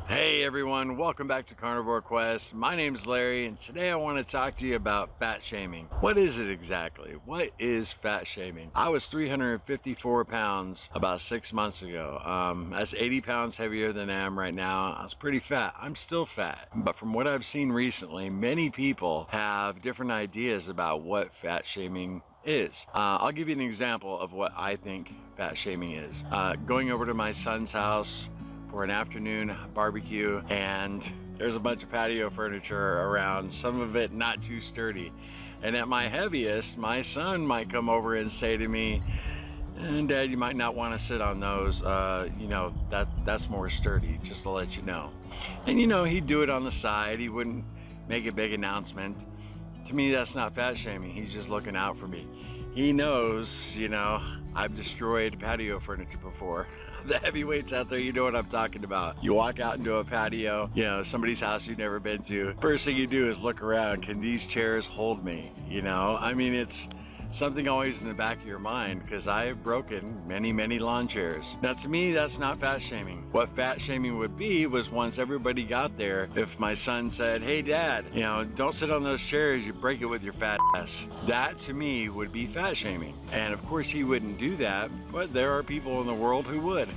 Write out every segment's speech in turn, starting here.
Hey everyone, welcome back to Carnivore Quest. My name's Larry, and today I want to talk to you about fat shaming. What is it exactly? What is fat shaming? I was 354 pounds about 6 months ago. That's 80 pounds heavier than I am right now. I was pretty fat. I'm still fat. But from what I've seen recently, many people have different ideas about what fat shaming is. I'll give you an example of what I think fat shaming is. Going over to my son's house for an afternoon barbecue, and there's a bunch of patio furniture around, some of it not too sturdy. And at my heaviest, my son might come over and say to me, Dad, you might not want to sit on those. That's more sturdy, just to let you know. And he'd do it on the side. He wouldn't make a big announcement. To me, that's not fat shaming. He's just looking out for me. He knows, I've destroyed patio furniture before. The heavyweights out there, you know what I'm talking about. You walk out into a patio, somebody's house you've never been to. First thing you do is look around. Can these chairs hold me? It's something always in the back of your mind, because I have broken many lawn chairs. Now, to me, that's not fat shaming. What fat shaming would be was once everybody got there, if my son said, "Hey Dad, don't sit on those chairs, you break it with your fat ass." That to me would be fat shaming. And of course he wouldn't do that, but there are people in the world who would.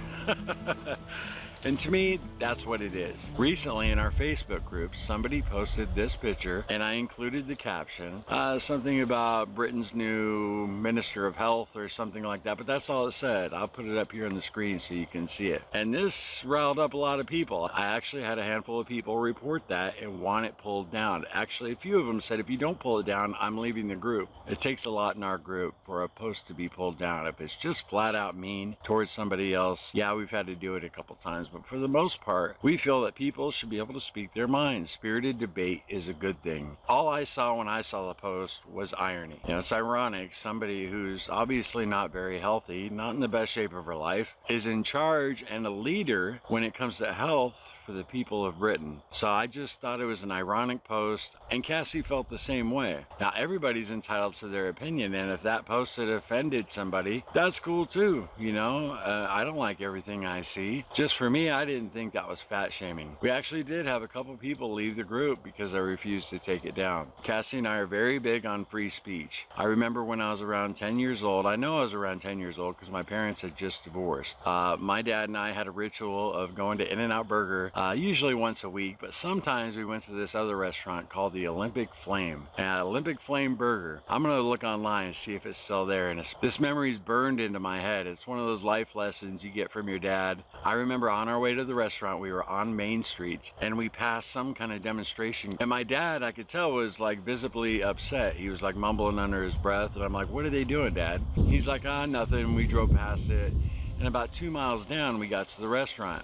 And to me, that's what it is. Recently in our Facebook group, somebody posted this picture, and I included the caption, something about Britain's new Minister of Health or something like that, but that's all it said. I'll put it up here on the screen so you can see it. And this riled up a lot of people. I actually had a handful of people report that and want it pulled down. Actually, a few of them said, if you don't pull it down, I'm leaving the group. It takes a lot in our group for a post to be pulled down. If it's just flat out mean towards somebody else, yeah, we've had to do it a couple times. But for the most part, we feel that people should be able to speak their minds. Spirited debate is a good thing. All I saw when I saw the post was irony. It's ironic, somebody who's obviously not very healthy, not in the best shape of her life, is in charge and a leader when it comes to health for the people of Britain. So I just thought it was an ironic post, and Cassie felt the same way. Now, everybody's entitled to their opinion, and if that post had offended somebody, that's cool too. I don't like everything I see. Just for me, I didn't think that was fat shaming. We actually did have a couple people leave the group because I refused to take it down. Cassie and I are very big on free speech. I remember when I was around 10 years old, I know I was around 10 years old because my parents had just divorced. My dad and I had a ritual of going to In-N-Out Burger, usually once a week, but sometimes we went to this other restaurant called the Olympic Flame. And Olympic Flame Burger, I'm going to look online and see if it's still there. And this memory's burned into my head. It's one of those life lessons you get from your dad. I remember on our way to the restaurant, we were on Main Street, and we passed some kind of demonstration, and my dad, I could tell, was like visibly upset. He was like mumbling under his breath, and I'm like, "What are they doing, Dad?" He's like, "Nothing." We drove past it, and about 2 miles down we got to the restaurant,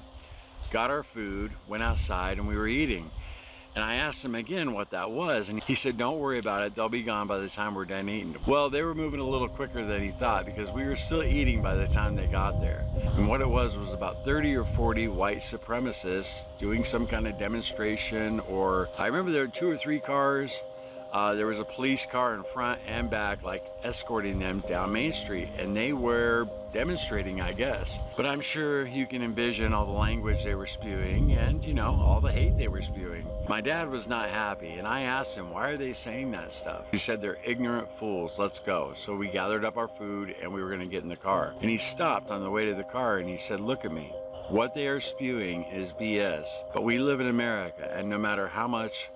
got our food, went outside, and we were eating. And I asked him again what that was, and he said, "Don't worry about it, they'll be gone by the time we're done eating." Well, they were moving a little quicker than he thought, because we were still eating by the time they got there. And what it was about 30 or 40 white supremacists doing some kind of demonstration, or I remember there were 2 or 3 cars. There was a police car in front and back, like escorting them down Main Street, and they were demonstrating, I guess. But I'm sure you can envision all the language they were spewing and, all the hate they were spewing. My dad was not happy, and I asked him, "Why are they saying that stuff?" He said, "They're ignorant fools, let's go." So we gathered up our food and we were gonna get in the car. And he stopped on the way to the car and he said, "Look at me. What they are spewing is BS, but we live in America, and no matter how much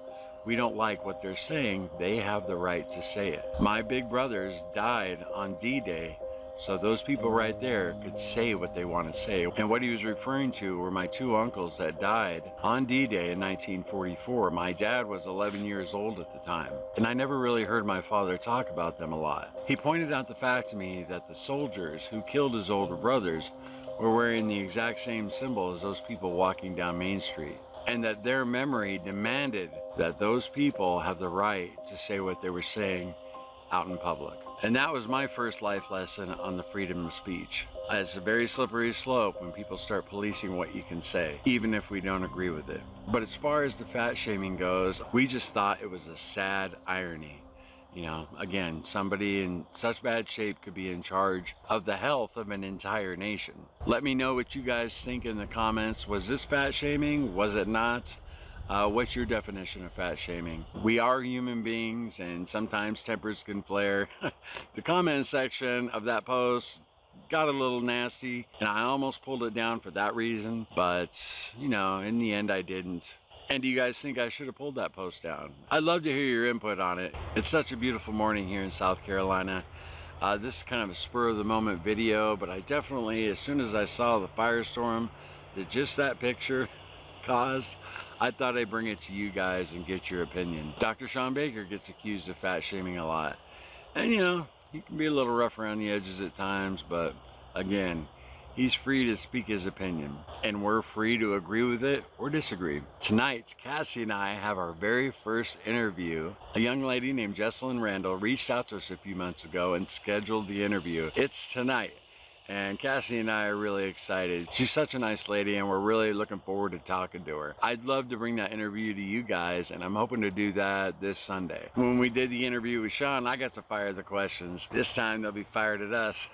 we don't like what they're saying, they have the right to say it. My big brothers died on D-Day, so those people right there could say what they want to say." And what he was referring to were my 2 uncles that died on D-Day in 1944. My dad was 11 years old at the time, and I never really heard my father talk about them a lot. He pointed out the fact to me that the soldiers who killed his older brothers were wearing the exact same symbol as those people walking down Main Street, and that their memory demanded that those people have the right to say what they were saying out in public. And that was my first life lesson on the freedom of speech. It's a very slippery slope when people start policing what you can say, even if we don't agree with it. But as far as the fat shaming goes, we just thought it was a sad irony. You know, again, somebody in such bad shape could be in charge of the health of an entire nation. Let me know what you guys think in the comments. Was this fat shaming? Was it not? What's your definition of fat shaming? We are human beings and sometimes tempers can flare. The comment section of that post got a little nasty and I almost pulled it down for that reason, but you know, in the end I didn't. And do you guys think I should have pulled that post down? I'd love to hear your input on it. It's such a beautiful morning here in South Carolina. This is kind of a spur of the moment video, but I definitely, as soon as I saw the firestorm that just that picture caused, I thought I'd bring it to you guys and get your opinion. Dr. Sean Baker gets accused of fat shaming a lot. And you know, he can be a little rough around the edges at times, but again, he's free to speak his opinion, and we're free to agree with it or disagree. Tonight, Cassie and I have our very first interview. A young lady named Jessalyn Randall reached out to us a few months ago and scheduled the interview. It's tonight, and Cassie and I are really excited. She's such a nice lady, and we're really looking forward to talking to her. I'd love to bring that interview to you guys, and I'm hoping to do that this Sunday. When we did the interview with Sean, I got to fire the questions. This time, they'll be fired at us.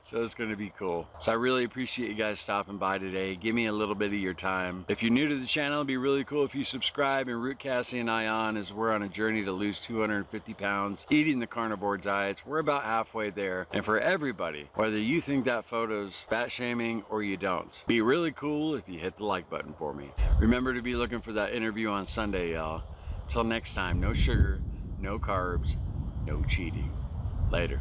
So it's going to be cool. So I really appreciate you guys stopping by today. Give me a little bit of your time. If you're new to the channel, it'd be really cool if you subscribe and root Cassie and I on as we're on a journey to lose 250 pounds, eating the carnivore diets. We're about halfway there. And for everybody, whether you think that photo's fat shaming or you don't, be really cool if you hit the like button for me. Remember to be looking for that interview on Sunday, y'all. Till next time, no sugar, no carbs, no cheating. Later.